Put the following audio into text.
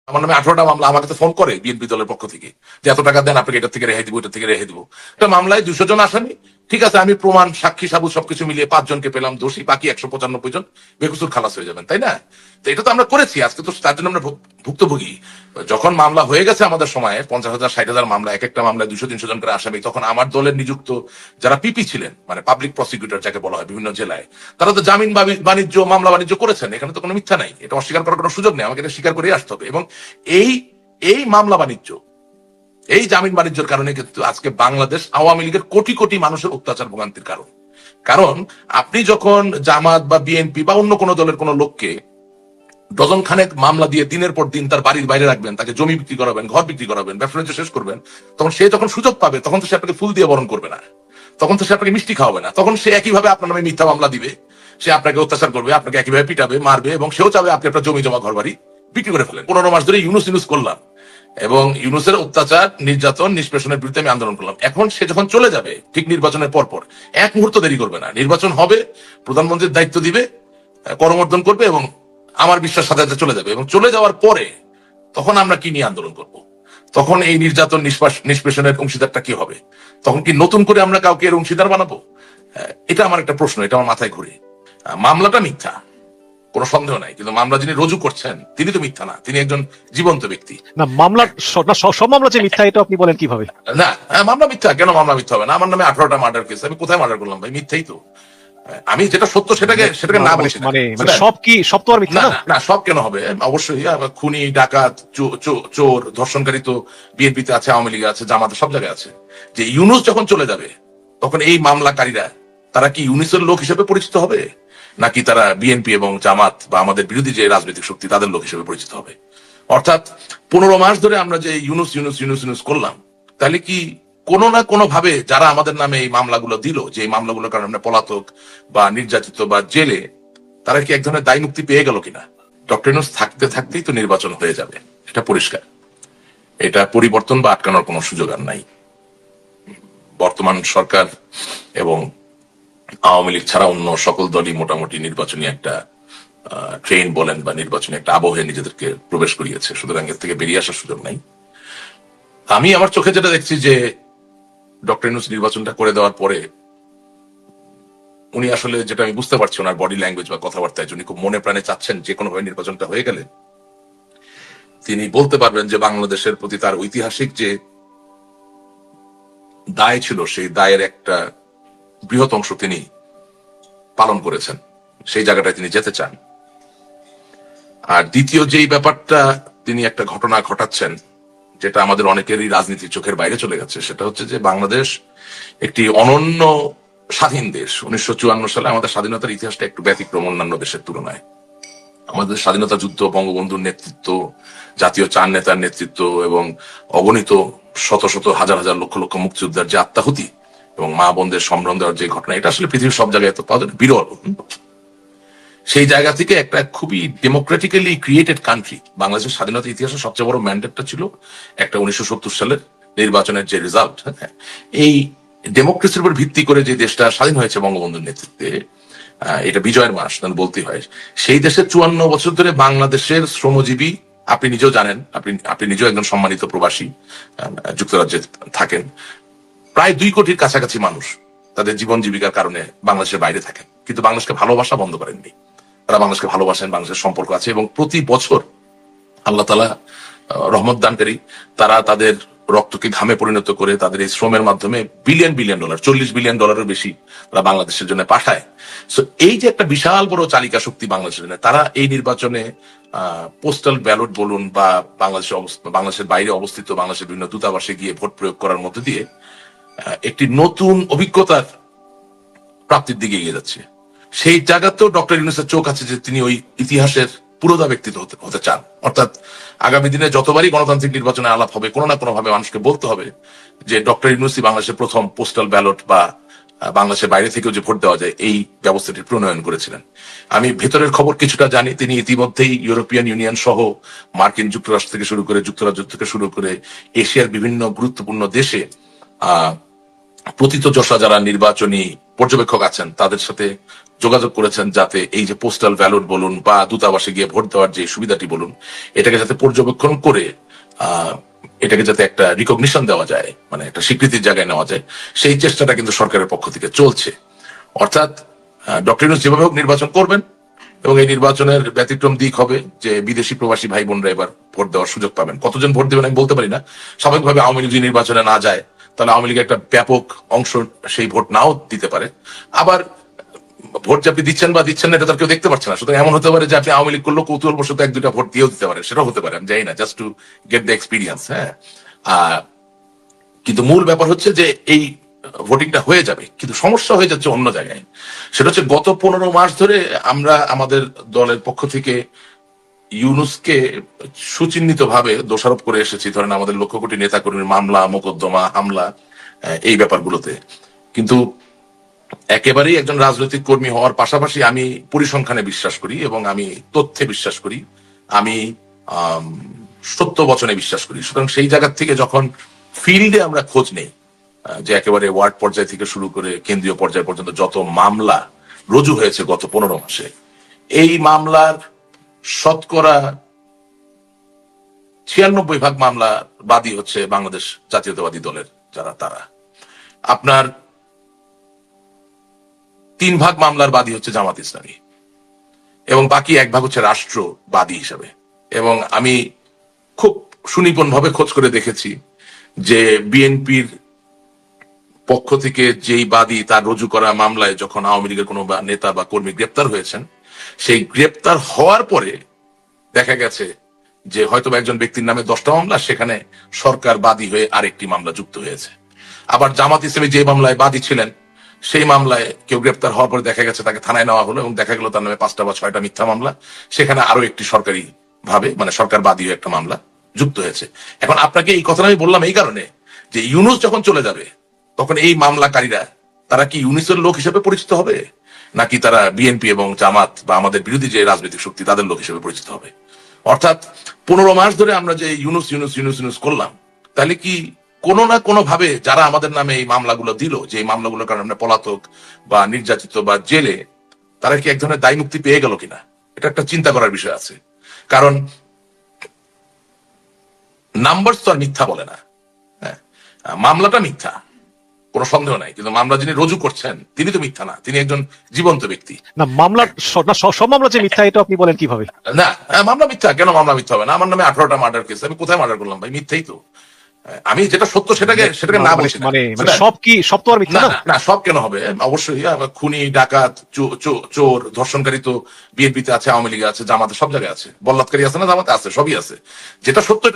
আমার নামে 18টা মামলা, আমাকে তো ফোন করে বিএনপি দলের পক্ষ থেকে যে এত টাকা দেন, আপনাকে এটা থেকে রেহাই দিব, এটা থেকে রেহাই দিব। একটা মামলায় 200 জন আসামি, ঠিক আছে, আমি প্রমাণ সাক্ষী সাবুত সবকিছু মিলিয়ে 5 জনকে পেলাম দোষী, বাকি 195 জন বেকসুর খালাস হয়ে যাবেন, তাই না? তো এটা তো আমরা করেছি, আজকে তো তার জন্য আমরা ভুক্তভোগী। যখন মামলা হয়ে গেছে আমাদের সময়ে 50,000 60,000 মামলা, এক একটা মামলায় 200-300 জন করে আসামি, তখন আমার দলের নিযুক্ত যারা পিপি ছিলেন, মানে পাবলিক প্রসিকিউটর যাকে বলা হয় বিভিন্ন জেলায়, তারা তো জামিন বাণিজ্য মামলা বাণিজ্য করেছেন, এখানে তো কোনো মিথ্যা নাই, এটা অস্বীকার করার কোনো সুযোগ নেই, আমাকে এটা স্বীকার করে আসতে হবে। এবং এই এই মামলা বাণিজ্য, এই জামিন বাণিজ্যের কারণে কিন্তু আজকে বাংলাদেশ আওয়ামী লীগের কোটি কোটি মানুষের অত্যাচার ভোগান্তির কারণ। কারণ আপনি যখন জামাত বা বিএনপি বা অন্য কোনো দলের কোনো লোককে ডজন খানেক মামলা দিয়ে দিনের পর দিন তার বাড়ির বাইরে রাখবেন, তাকে জমি বিক্রি করাবেন, ঘর বিক্রি করাবেন, ব্যবসা বাণিজ্য শেষ করবেন, তখন সে যখন সুযোগ পাবে তখন তো সে আপনাকে ফুল দিয়ে বরণ করবে না, তখন তো সে আপনাকে মিষ্টি খাওয়াবে না, তখন সে একইভাবে আপনার নামে মিথ্যা মামলা দিবে, সে আপনাকে অত্যাচার করবে, আপনাকে একইভাবে পিটাবে, মারবে, এবং সেও চাবে আপনি আপনার জমি জমা ঘর বাড়ি বিক্রি করে ফেলেন। 15 মাস ধরে ইউনুস করলাম, এবং ইউনুসের অত্যাচার নির্যাতন নিষ্পেষণের বিরুদ্ধে আমি আন্দোলন করলাম। এখন সে যখন চলে যাবে ঠিক নির্বাচনের পর এক মুহূর্ত দেরি করবে না, নির্বাচন হবে, প্রধানমন্ত্রীর দায়িত্ব দিবে, করমর্দন করবে, এবং আমার বিশ্বাস সাথে সাথে চলে যাবে। এবং চলে যাওয়ার পরে তখন আমরা কি নিয়ে আন্দোলন করব? তখন এই নির্যাতন নিষ্পেষণের অংশীদারটা কি হবে? তখন কি নতুন করে আমরা কাউকে এর অংশীদার বানাবো? এটা আমার একটা প্রশ্ন, এটা আমার মাথায় ঘুরে। মামলাটা মিথ্যা, কোনো সন্দেহ নাই, কিন্তু মামলা যিনি রুজু করছেন তিনি তো মিথ্যা না, তিনি একজন জীবন্ত ব্যক্তি। না মামলা, সব মামলা যে মিথ্যা এটা আপনি বলেন কিভাবে? না, মামলা মিথ্যা কেন? মামলা মিথ্যা হবে না? আমার নামে 18টা মার্ডার কেস, আমি কোথায় মার্ডার করলাম ভাই? মিথ্যেই তো। আমি যেটা সত্য সেটাকে না বলছি, মানে সব তো আর মিথ্যা না। না, সব কেন হবে? অবশ্যই খুনি, ডাকাত, চোর, ধর্ষণকারী তো বিএনপিতে আছে, আওয়ামী লীগে আছে, জামাতে, সব জায়গায় আছে। যে ইউনুস যখন চলে যাবে তখন এই মামলাকারীরা তারা কি ইউনুসের লোক হিসেবে পরিচিত হবে, নাকি তারা বিএনপি এবং জামাত বা আমাদের বিরোধী যে রাজনৈতিক শক্তি তাদের লোক হিসেবে পরিচিত হবে? অর্থাৎ 15 মাস ধরে আমরা যে ইউনুস করলাম, তাহলে কি কোনো না কোনো ভাবে যারা আমাদের নামে এই মামলাগুলো দিল, যে এই মামলাগুলোর কারণে আমরা পলাতক বা নির্যাতিত বা জেলে, তারা কি এক ধরনের দায় মুক্তি পেয়ে গেল কিনা? ডক্টর ইউনূস থাকতে থাকতেই তো নির্বাচন হয়ে যাবে, এটা পরিষ্কার। এটা পরিবর্তন বা আটকানোর কোনো সুযোগ আর নাই। বর্তমান সরকার এবং আওয়ামী লীগ ছাড়া অন্য সকল দলই মোটামুটি নির্বাচনী একটা ট্রেন বলেন বা নির্বাচনী একটা আবহে নিজেদেরকে প্রবেশ করিয়েছে, সুতরাং এর থেকে বেরিয়ে আসার সুযোগ নাই। আমি আমার চোখে যেটা দেখছি যে ডক্টর ইউনূস নির্বাচনটা করে দেওয়ার পরে উনি আসলে, যেটা আমি বুঝতে পারছি ওনার বডি ল্যাঙ্গুয়েজ বা কথাবার্তায়, উনি খুব মনে প্রাণে চাচ্ছেন যে কোনো ভাবে নির্বাচনটা হয়ে গেলে তিনি বলতে পারবেন যে বাংলাদেশের প্রতি তার ঐতিহাসিক যে দায় ছিল, সেই দায়ের একটা বৃহৎ অংশ তিনি পালন করেছেন, সেই জায়গাটায় তিনি যেতে চান। আর দ্বিতীয় যেই ব্যাপারটা তিনি একটা ঘটনা ঘটাচ্ছেন, যেটা আমাদের অনেকেরই রাজনীতির চোখের বাইরে চলে গেছে, সেটা হচ্ছে যে বাংলাদেশ একটি অনন্য স্বাধীন দেশ। 1954 সালে আমাদের স্বাধীনতার ইতিহাসটা একটু ব্যতিক্রম অন্যান্য দেশের তুলনায়। আমাদের স্বাধীনতা যুদ্ধ, বঙ্গবন্ধুর নেতৃত্ব, জাতীয় 4 নেতার নেতৃত্ব, এবং অগণিত শত শত হাজার হাজার লক্ষ লক্ষ মুক্তিযোদ্ধার যে আত্মাহুতি এবং মা বোনদের সম্ভ্রম দেওয়ার যে ঘটনা, এটা আসলে পৃথিবীর সব জায়গায় তো পাওয়া যায়, বিরল। সেই জায়গা থেকে একটা খুবই ডেমোক্রেটিক্যালি ক্রিয়েটেড কান্ট্রি, বাংলাদেশের স্বাধীনতা ইতিহাসের সবচেয়ে বড় ম্যান্ডেটটা ছিল একটা 1970 সালের নির্বাচনের যে রেজাল্ট। এই ডেমোক্রেসির উপর ভিত্তি করে যে দেশটা স্বাধীন হয়েছে বঙ্গবন্ধুর নেতৃত্বে, এটা বিজয়ের মাস বলতে হয়। সেই দেশের 54 বছর ধরে বাংলাদেশের শ্রমজীবী, আপনি নিজেও জানেন, আপনি নিজেও একজন সম্মানিত প্রবাসী, যুক্তরাজ্যে থাকেন, প্রায় 2 কোটির কাছাকাছি মানুষ তাদের জীবন জীবিকার কারণে বাংলাদেশের বাইরে থাকেন, কিন্তু বাংলাদেশকে ভালোবাসা বন্ধ করেননি। তারা বাংলাদেশকে ভালোবাসেন, বাংলাদেশের সম্পর্ক আছে, এবং প্রতি বছর আল্লাহ তাআলা রহমত দানকারী, তারা তাদের রক্তকে ঘামে পরিণত করে তাদের এই শ্রমের মাধ্যমে বিলিয়ন ডলার, $40 বিলিয়ন বেশি তারা বাংলাদেশের জন্য পাঠায়। সো এই যে একটা বিশাল বড় চালিকা শক্তি বাংলাদেশের জন্য, তারা এই নির্বাচনে পোস্টাল ব্যালট বলুন বা বাংলাদেশের বাইরে অবস্থিত বাংলাদেশের বিভিন্ন দূতাবাসে গিয়ে ভোট প্রয়োগ করার মধ্যে দিয়ে একটি নতুন অভিজ্ঞতার প্রাপ্তির দিকে এগিয়ে যাচ্ছে। সেই জায়গাতেও ডক্টর ইউনূসের চোখ আছে যে তিনি ওই ইতিহাসের পুরোদা ব্যক্তিত্ব হতে চান। অর্থাৎ আগামী দিনে যতবারই গণতান্ত্রিক নির্বাচনে আলাপ হবে, কোনো না কোনো ভাবে মানুষকে বলতে হবে যে ডক্টর ইউনূসই বাংলাদেশের প্রথম পোস্টাল ব্যালট বা বাংলাদেশের বাইরে থেকেও যে ভোট দেওয়া যায় এই ব্যবস্থাটি প্রণয়ন করেছিলেন। আমি ভেতরের খবর কিছুটা জানি, তিনি ইতিমধ্যেই ইউরোপিয়ান ইউনিয়ন সহ মার্কিন যুক্তরাষ্ট্র থেকে শুরু করে, যুক্তরাজ্য থেকে শুরু করে এশিয়ার বিভিন্ন গুরুত্বপূর্ণ দেশে প্রথিতযশা যারা নির্বাচনী পর্যবেক্ষক আছেন তাদের সাথে যোগাযোগ করেছেন, যাতে এই যে পোস্টাল ব্যালট বলুন বা দূতাবাসে গিয়ে ভোট দেওয়ার যে সুবিধাটি বলুন, এটাকে যাতে পর্যবেক্ষণ করে এটাকে যাতে একটা রিকগনিশন দেওয়া যায়, মানে একটা স্বীকৃতির জায়গায় নেওয়া যায়, সেই চেষ্টাটা কিন্তু সরকারের পক্ষ থেকে চলছে। অর্থাৎ ডক্টর ইউনূস যেভাবে হোক নির্বাচন করবেন, এবং এই নির্বাচনের ব্যতিক্রম দিক হবে যে বিদেশি প্রবাসী ভাই বোনরা এবার ভোট দেওয়ার সুযোগ পাবেন। কতজন ভোট দেবেন আমি বলতে পারি না। স্বাভাবিকভাবে আওয়ামী লীগ যদি নির্বাচনে না যায়, তাহলে আওয়ামী লীগের একটা ব্যাপক অংশ সেই ভোট নাও দিতে পারে। আবার ভোট যে আপনি দিচ্ছেন বা দিচ্ছেন না, এটা তার কেউ দেখতে পাচ্ছে না। সুতরাং এমন হতে পারে যে আপনি আওয়ামী লীগ করলেও কৌতূহলবশত এক দুটা ভোট দিয়েও দিতে পারেন, সেটাও হতে পারে, আমি জানি না, just to get the experience. হ্যাঁ, কিন্তু মূল ব্যাপার হচ্ছে যে এই ভোটিংটা হয়ে যাবে, কিন্তু সমস্যা হয়ে যাচ্ছে অন্য জায়গায়। সেটা হচ্ছে গত 15 মাস ধরে আমরা আমাদের দলের পক্ষ থেকে ইউনূসকে সুচিহ্নিত ভাবে দোষারোপ করে এসেছি, ধরেন আমাদের লক্ষ কোটি নেতা কর্মীর মামলা, মোকদ্দমা, হামলা, এই ব্যাপারগুলোতে। কিন্তু একেবারেই একজন রাজনৈতিক কর্মী হওয়ার পাশাপাশি আমি পরিসংখ্যানে বিশ্বাস করি এবং আমি তথ্যে বিশ্বাস করি, আমি সত্য বচনে বিশ্বাস করি। সুতরাং সেই জায়গা থেকে যখন ফিল্ডে আমরা খোঁজ নেই, যে একেবারে ওয়ার্ড পর্যায় থেকে শুরু করে কেন্দ্রীয় পর্যায় পর্যন্ত যত মামলা রুজু হয়েছে গত 15 মাসে, এই মামলার শতকরা 96% মামলা বাদী হচ্ছে বাংলাদেশ জাতীয়তাবাদী দলের যারা, তারা। আপনার 3% মামলার বাদী হচ্ছে জামাত ইসলামী, এবং বাকি 1% হচ্ছে রাষ্ট্রবাদী হিসাবে। এবং আমি খুব সুনিপুণ ভাবে খোঁজ করে দেখেছি যে বিএনপির পক্ষ থেকে যেই বাদী, তার রুজু করা মামলায় যখন আওয়ামী লীগের কোনো নেতা বা কর্মী গ্রেপ্তার হয়েছেন, সেই গ্রেপ্তার হওয়ার পরে দেখা গেছে যে হয়তো একজন ব্যক্তির নামে 10টা মামলা, সেখানে সরকার বাদী হয়ে আরেকটি মামলা যুক্ত হয়েছে। আবার জামাত ইসলামী যে মামলায় বাদী ছিলেন, সেই মামলায় কেউ গ্রেপ্তার হওয়ার পরে দেখা গেছে তাকে থানায় নেওয়া হলো এবং দেখা গেল তার নামে 5টা বা 6টা মিথ্যা মামলা, সেখানে আরো একটি সরকারি ভাবে, মানে সরকার বাদী হয়ে একটা মামলা যুক্ত হয়েছে। এখন আপনাকে এই কথাটা আমি বললাম এই কারণে যে ইউনূস যখন চলে যাবে, তখন এই মামলাকারীরা তারা কি ইউনূসের লোক হিসেবে পরিচিত হবে, নাকি তারা বিএনপি এবং জামাত বা আমাদের বিরোধী যে রাজনৈতিক শক্তি তাদের লোক হিসেবে পরিচিত হবে? অর্থাৎ 15 মাস ধরে আমরা যে ইউনূস ইউনূস ইউনূস ইউনূস করলাম, তাহলে কি কোনো না কোনো ভাবে যারা আমাদের নামে এই মামলাগুলো দিল, যে এই মামলাগুলোর কারণে আমরা পলাতক বা নির্যাতিত বা জেলে, তারা কি এক ধরনের দায় মুক্তি পেয়ে গেল কিনা, এটা একটা চিন্তা করার বিষয় আছে। কারণ নাম্বার তো আর মিথ্যা বলে না। হ্যাঁ, মামলাটা মিথ্যা, কোনো সন্দেহ নাই, কিন্তু মামলা যিনি রুজু করছেন তিনি তো মিথ্যা না, তিনি একজন জীবন্ত ব্যক্তি। না মামলা, না সব মামলা যে মিথ্যা এটা আপনি বলেন কিভাবে? না, মামলা মিথ্যা কেন? মামলা মিথ্যা হবে না? আমার নামে 18টা মার্ডার কেস, আমি কোথায় মার্ডার করলাম ভাই? মিথ্যেই তো। আমি যেটা সত্য সেটাকে না বলছি না। মানে সব তো আর মিথ্যা না। না, সব কেন হবে? অবশ্যই খুনি, ডাকাত, চোর, ধর্ষণকারী তো বিএনপিতে আছে, আওয়ামী লীগে আছে, জামাতে, সব জায়গায় আছে। বল্লাৎকারী আছে না জামাতে? আছে, সবই আছে। যেটা সত্য